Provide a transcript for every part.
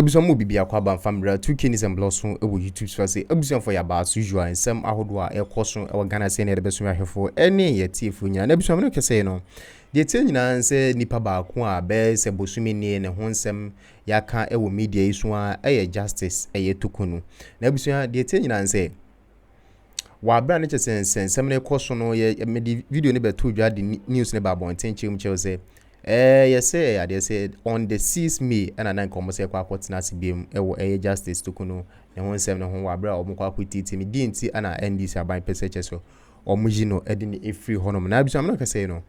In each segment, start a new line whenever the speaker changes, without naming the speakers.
Ebuson mo bibia kwa ban family 2K news and blogs on YouTube so say ebuson for your ba as usual and some ahodo a ekoso e Ghana say na de beso ahwefo ene ye tiefo nya na ebuson no kese no de tie nyina say nipa ba ko a be se bosumi ne ne ho nsem yaka e wo media isu a e Justice Torkonoo na ebuson de tie nyina say wa bra ne chese nsem ne ekoso no ye me video ne beto dwa de news ne ba bon tenchim che say yes say they said on the 6th May and anan komo say kwa kotina sibiem ewo Justice Torkonoo ne ho nsem ne ho wa bra omo kwa kwititi mi dinti ana NDC aban pese so omujino edini efree honom na biso amna kase no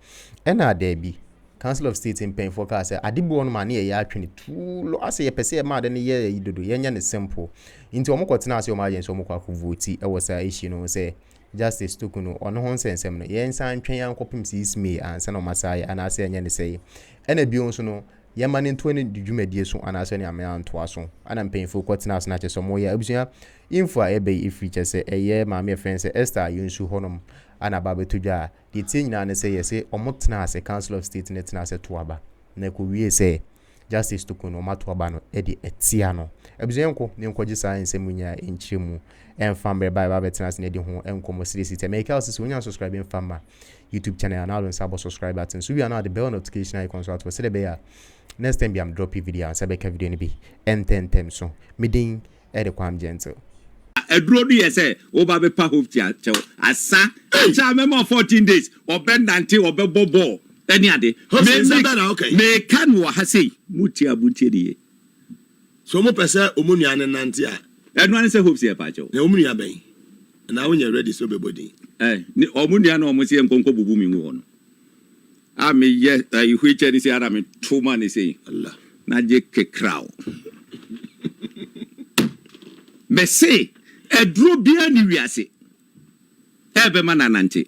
ena there bi Council of State in Pain for ka say adibo on ma ne ya atwene tu lo ase ye pese ma de ne ye yidodo yenya ne simple nti omo kotina ase omo agency omo kwa ku vote ewo say issue no say Justice Torkonoo ono ho nsensem no ye nsan ntwen yankopim 6 May ansa no masai anase enya ne sei ena bi onso no ye mane nto ne dwumadie so anase ne amea nto aso ana mpanyinfo kwatina aso na cheso mo ye abusia info a ebe ifri chese eye maame friends Esther yunsu honom ana baba tudwa de tie nyina ne sei ye sei omotena ase Council of State ne tena ase toaba na ko wie sei Justice Torkonoo matoaba no edi etia no abusia nko ne nkoje science munya enchiremu enfambe ba betena ase ne di ho enkomo series make us so nya subscribe in fama YouTube channel and also sabo subscribe button so we are now the bell notification icon so for say the next time I'm drop a video and say be video ni bi enten so midin e de kwam gentle
eduro du yese o ba be pa hope tia asa cha memo 14 days obe nante obe bobo any ade me kan wo ha sei mutia buntie die
so mo pese omunua ne nante a
enu an se hope tia pa cho
na omunua ben na wo nya ready so be body
ni omunua na omo se nkonko bubu mi nwu no a me ye ihuiche ni se ara me tuma ni se
Allah
na je kekrao me se eduro bia ni wiase ebe ma nanante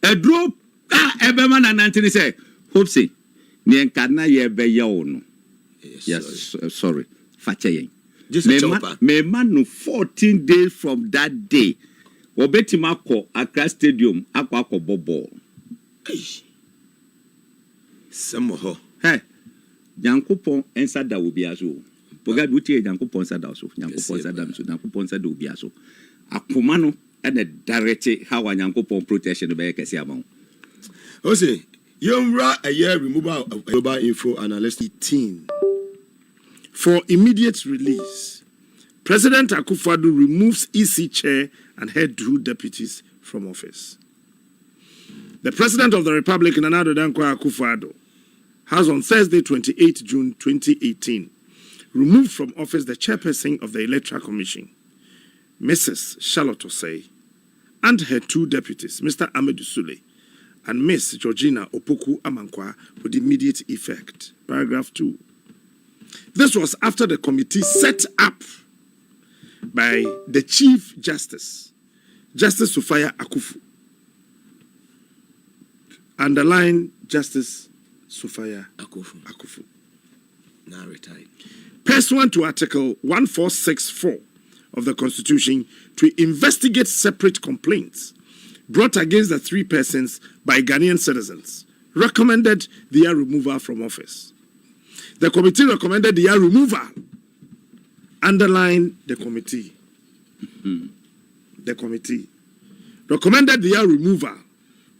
eduro ebe ma nanante ni se Hopeson ni enkana ye be ye ono yes sorry fache yen me man no 14 days from that day obetima ko Accra Stadium akwa bobo
Samoho
Yankopon ensa da obi aso poga bi utie Yankopon ensa da so Yankopon ensa da so Yankopon ensa da obi aso akoma no e na direct how Yankopon protection be kese amon
o say yomra a year removal of global info analyst 18 for immediate release. President Akufo-Addo removes EC chair and head 2 deputies from office. The President of the Republic, Nana Addo Dankwa Akufo-Addo, has on Thursday, 28 June 2018, removed from office the chairperson of the Electoral Commission, Mrs. Charlotte Osei, and her 2 deputies, Mr. Amadou Sule and Miss Georgina Opoku Amankwa, with immediate effect. Paragraph 2. This was after the committee set up by the Chief Justice, Justice Sophia Akufu. Underline Justice Sophia Akufu. Now retired. Pursuant to Article 1464 of the Constitution, to investigate separate complaints brought against the 3 persons by Ghanaian citizens, recommended their removal from office. The committee recommended their removal. Underline the committee. The committee recommended their removal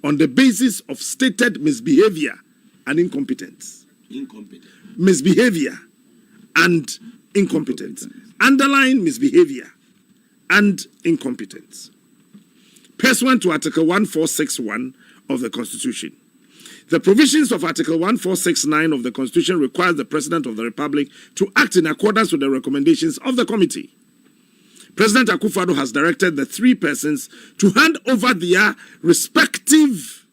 on the basis of stated misbehavior and incompetence. Misbehavior and incompetence. Underline misbehavior and incompetence. Pursuant to Article 1461 of the Constitution, the provisions of Article 1469 of the Constitution require the President of the Republic to act in accordance with the recommendations of the committee. President Akufo-Addo has directed the 3 persons to hand over their respective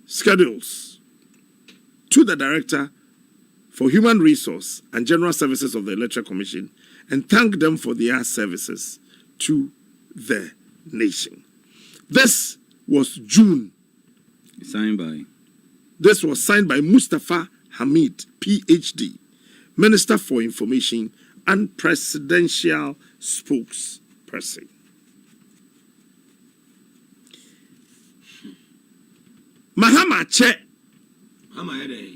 schedules to the Director for Human Resource and General Services of the Electoral Commission and thank them for their services to the nation. This was June. This was signed by Mustafa Hamid, PhD, Minister for Information and Presidential Spokesperson. Mahama Che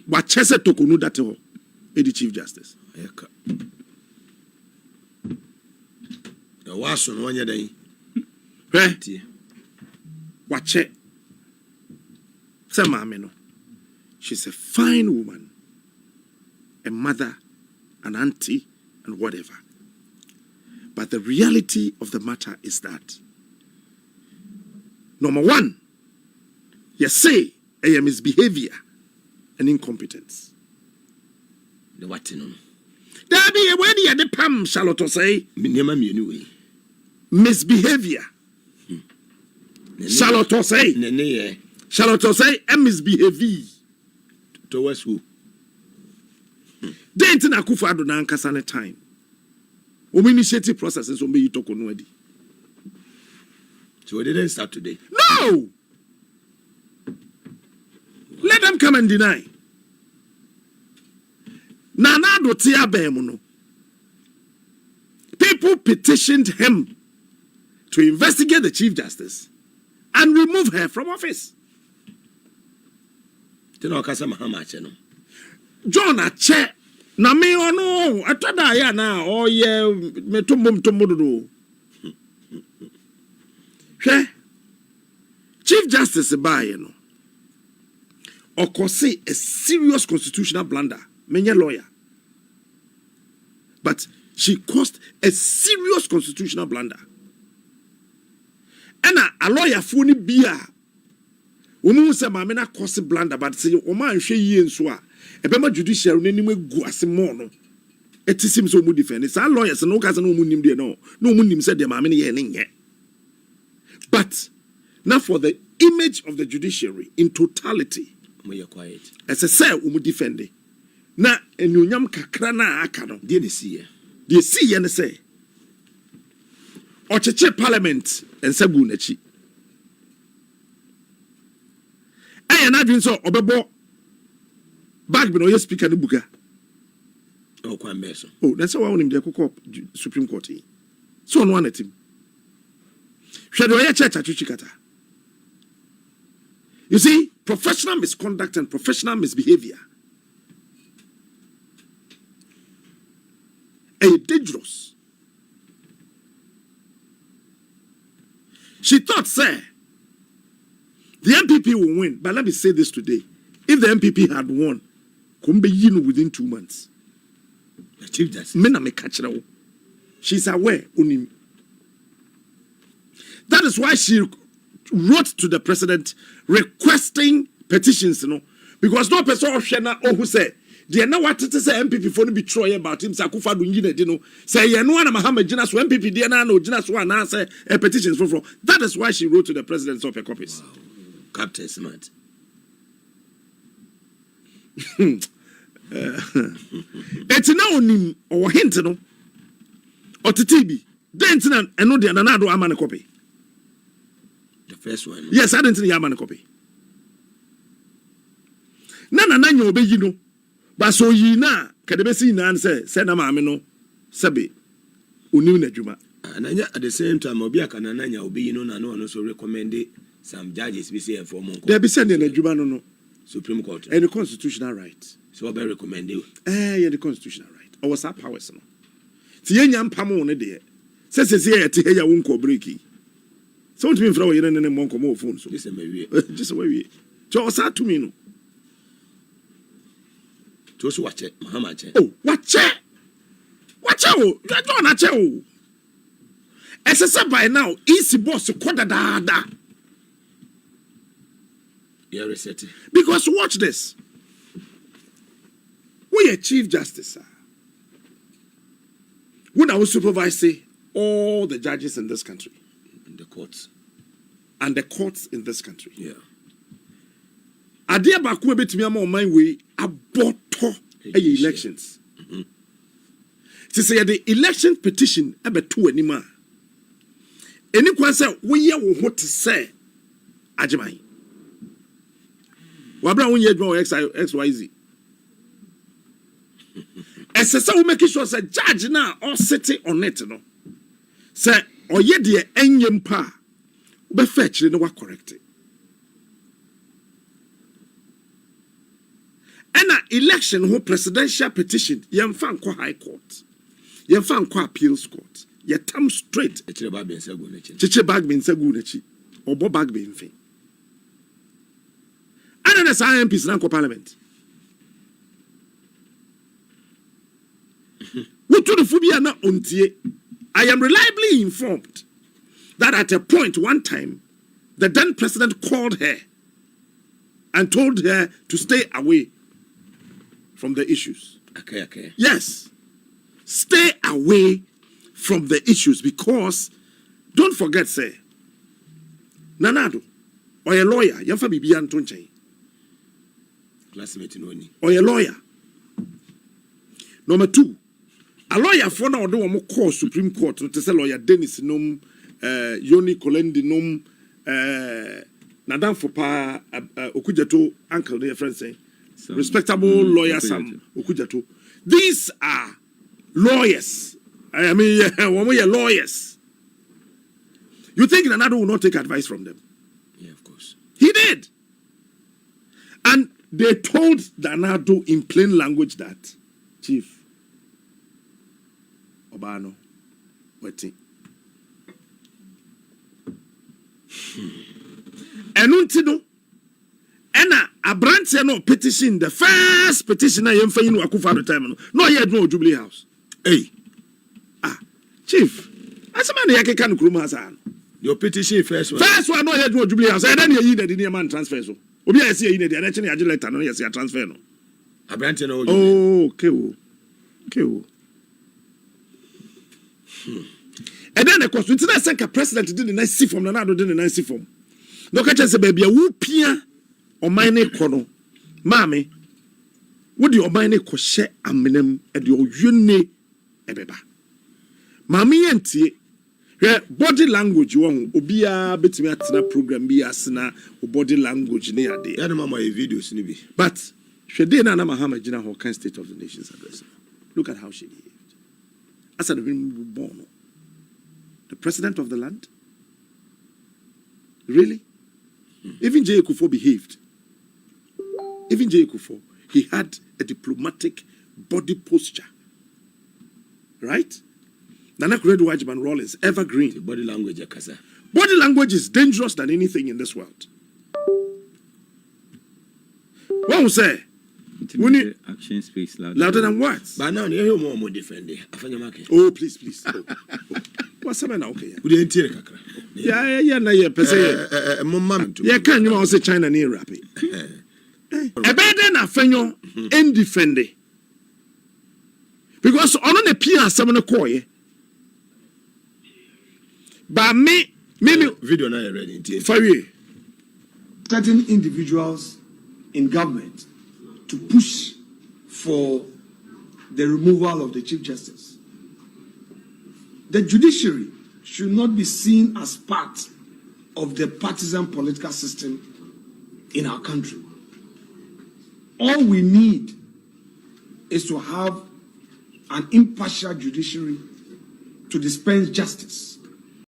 Wachese Torkonoo Dateho, the Chief Justice. Eka. The was on 1 year day.
Right.
Watch it. Say, Mammy, no. She's a fine woman, a mother, an auntie, and whatever. But the reality of the matter is that, number one, you say a misbehavior and incompetence.
The what in
There be a way the Pam Charlotte say misbehavior. Charlotte say Charlotte say a misbehavior
towards who?
They ain't na Akufo-Addo na nkasa ne time. Initiative processes on be Torkonoo adi.
So it didn't start today.
No! Let them come and deny. Nana do tia no. People petitioned him to investigate the Chief Justice and remove her from office.
Tino kasa mahama ache no.
John Ache na me ono atada ya na oye metomom. Hwe Chief Justice by no. Okose a serious constitutional blunder. Menya lawyer. But she caused a serious constitutional blunder. And a lawyer phone bia. Woman say mamena cause blunder, but say o man hwe yi enso a ebema judiciary nanim egu ase mo no. It seems so mu defend. It's our lawyers no case no mu nim de no. No mu nim say de mamena ye ne. But now for the image of the judiciary in totality,
we are quiet.
As I say, we defend it. Na enyonyam kakra na aka no.
De see
ye ne say. Ocheche parliament ensabu nachi. Aya na dwin so obebo bag bi no ye speaker ne buka.
O kwan beso.
Oh, that's why we dey kokọ Supreme Court. So no one team. Hwe do ye church atwikata. You see, professional misconduct and professional misbehavior are dangerous. She thought, sir, the MPP will win. But let me say this today. If the MPP had won, Kumbe within 2 months.
Achieve that.
Mena me catch her. She's aware. That is why she wrote to the president requesting petitions, because no person who said, "Dear, now what it is MPP for to be try about him, Akufo-Addo nyina say you know Muhammad Jinas MPP dear na no Jinas one answer petitions for. That is why she wrote to the president of her copies.
Wow. Captain Smart.
It's now nim or hint no or TTB. Then and no dear another amana copy.
The first one.
Yes, I didn't see a copy. Nana nanyo be you know. But so ye na kadebesi na say na maame no sebe oniu na dwuma.
And at the same time obi aka na nanya obi you know na no also recommend some judges be say for monko.
They be send na dwuma no
Supreme Court.
And the constitutional right.
So be recommend you.
Yeah, the constitutional right. Or was that powers no. Ti yenya mpamo ne de. Say ye te ya wonko breaki. So what me fra we ne monko mo phone so.
This me wie.
Just away we. So sa to me no.
To so watch it, Muhammad.
Oh, watch it. Watch out. You don't watch it. As I said by now, easy boss quarter da.
Yeah, reset.
Because watch this. We are Chief Justice, sir. When I will supervise all the judges in this country.
In the courts.
And the courts in this country.
Yeah.
Adia baku ebetimi ama o man we aboto elections. To say the election petition ebeto anima. Eni kwan say wo ye wo ho te say agiman. Wabra wo ye adwuma XYZ. Esesa wo make sure say judge na or sit on it no. Say oye de enyem pa wo be fetch no wa correct it. And an election who presidential petition, yemfa nkɔ high court, yemfa nkɔ appeals court, ye tam straight. Chiche bag bin segu nechi, obo bag bin fin. And then the MPs na nkɔ parliament. Wutu the phobia na ontie. I am reliably informed that at a point one time, the then president called her and told her to stay away from the issues. Okay. Yes. Stay away from the issues because don't forget, say, Nanado, or a lawyer, Yamfa Bibian Tonche. Classmate Noni. Or a lawyer. Number 2, a lawyer for now do more call Supreme Court to say lawyer Dennis Num, Yoni Kolendi Num, Nadam Fopa Okujato, uncle, their friend saying. Respectable lawyer Sam Okujato. These are lawyers. I mean, when we are lawyers. You think Nanado will not take advice from them? Yeah, of course. He did. And they told Nanado in plain language that, Chief, Obano, waiting. And untino. Ena Abrantia no petition, the first petition I am for you Akufo time. No yet no Jubilee House. Hey. Chief. As a man yake kan krum hasan. Your petition first one. First one no yet no Jubilee House. And then you need the man transfer so. Obi I see you need the actually agile letter no yes transfer no. Abrantia no. Oh, okay. And then the question na say president did the nice form na do the nice form. No catch say baby wo pia o mine kono mame wo de o mine ko hye amenam e de oyune ebeba mame yentie hwe body language wo obia betimi atena program bi asena body language ne ade ya mama e videos ni bi but hwe de na mahama gina ho kan state of the nations address look at how she behaved as an born the president of the land really even J. Kufuor behaved. Even J. Kufuor, he had a diplomatic body posture. Right? Nana Kuredu Wajman Rollins, evergreen. The body language, Akasa. Body language is dangerous than anything in this world. What will say?
Action speaks
louder than words.
But now you hear more defend it.
Oh, please. What's the matter? Okay. Yeah, na yeah, per se. Yeah, can you also say China near rapid? A better na fenyo and defend it. Because on the Pia Samana Koye. But me,
video na ready.
For you.
Certain individuals in government to push for the removal of the Chief Justice. The judiciary should not be seen as part of the partisan political system in our country. All we need is to have an impartial judiciary to dispense justice.